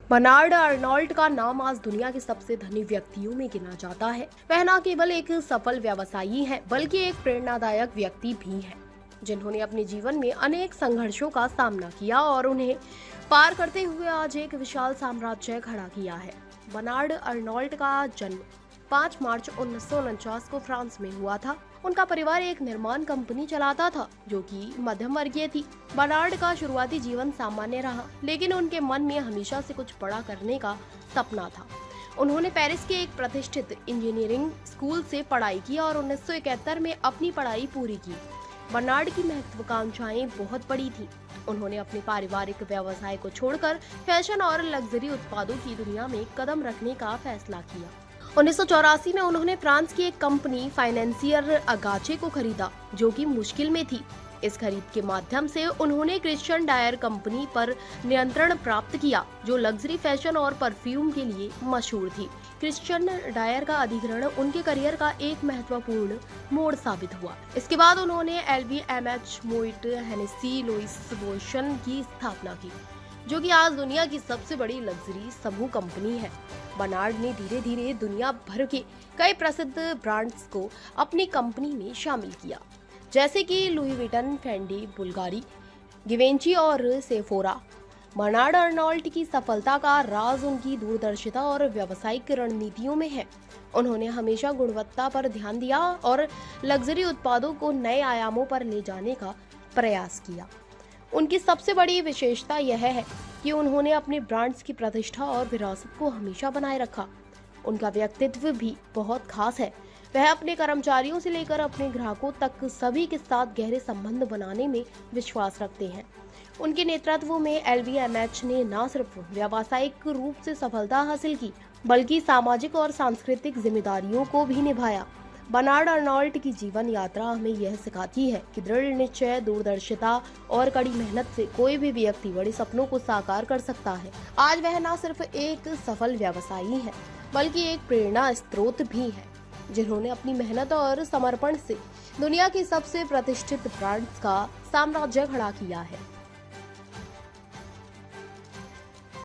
Bernard Arnault का नाम आज दुनिया के सबसे धनी व्यक्तियों में गिना जाता है। वह न केवल एक सफल व्यवसायी है बल्कि एक प्रेरणादायक व्यक्ति भी है, जिन्होंने अपने जीवन में अनेक संघर्षों का सामना किया और उन्हें पार करते हुए आज एक विशाल साम्राज्य खड़ा किया है। बर्नार्ड अर्नोल्ट का जन्म 5 मार्च 1949 को फ्रांस में हुआ था। उनका परिवार एक निर्माण कंपनी चलाता था जो कि मध्यम वर्गीय थी। बर्नार्ड का शुरुआती जीवन सामान्य रहा, लेकिन उनके मन में हमेशा से कुछ बड़ा करने का सपना था। उन्होंने पेरिस के एक प्रतिष्ठित इंजीनियरिंग स्कूल से पढ़ाई की और 1971 में अपनी पढ़ाई पूरी की। बर्नार्ड की महत्वाकांक्षाएं बहुत बड़ी थी। उन्होंने अपने पारिवारिक व्यवसाय को छोड़कर फैशन और लग्जरी उत्पादों की दुनिया में कदम रखने का फैसला किया। 1984 में उन्होंने फ्रांस की एक कंपनी फाइनेंसियर अगाचे को खरीदा, जो कि मुश्किल में थी। इस खरीद के माध्यम से उन्होंने क्रिश्चियन डायर कंपनी पर नियंत्रण प्राप्त किया, जो लग्जरी फैशन और परफ्यूम के लिए मशहूर थी। क्रिश्चियन डायर का अधिग्रहण उनके करियर का एक महत्वपूर्ण मोड़ साबित हुआ। इसके बाद उन्होंने LVMH, Moet, Hennessy, Louis Vuitton की स्थापना की, जो कि आज दुनिया की सबसे बड़ी लग्जरी समूह कंपनी है। बर्नार्ड ने धीरे धीरे दुनिया भर के कई प्रसिद्ध ब्रांड्स को अपनी कंपनी में शामिल किया, जैसे कि लुई विटन, फेंडी, बुल्गारी, गिवेंची और सेफोरा। बर्नार्ड अर्नोल्ट की सफलता का राज उनकी दूरदर्शिता और व्यावसायिक रणनीतियों में है। उन्होंने हमेशा गुणवत्ता पर ध्यान दिया और लग्जरी उत्पादों को नए आयामों पर ले जाने का प्रयास किया। उनकी सबसे बड़ी विशेषता यह है कि उन्होंने अपने ब्रांड्स की प्रतिष्ठा और विरासत को हमेशा बनाए रखा। उनका व्यक्तित्व भी बहुत खास है। वह अपने कर्मचारियों से लेकर अपने ग्राहकों तक सभी के साथ गहरे संबंध बनाने में विश्वास रखते हैं। उनके नेतृत्व में LVMH ने न सिर्फ व्यावसायिक रूप से सफलता हासिल की, बल्कि सामाजिक और सांस्कृतिक जिम्मेदारियों को भी निभाया। बर्नार्ड अर्नोल्ट की जीवन यात्रा हमें यह सिखाती है कि दृढ़ निश्चय, दूरदर्शिता और कड़ी मेहनत से कोई भी व्यक्ति बड़े सपनों को साकार कर सकता है। आज वह न सिर्फ एक सफल व्यवसायी है, बल्कि एक प्रेरणा स्रोत भी है, जिन्होंने अपनी मेहनत और समर्पण से दुनिया की सबसे प्रतिष्ठित ब्रांड्स का साम्राज्य खड़ा किया है।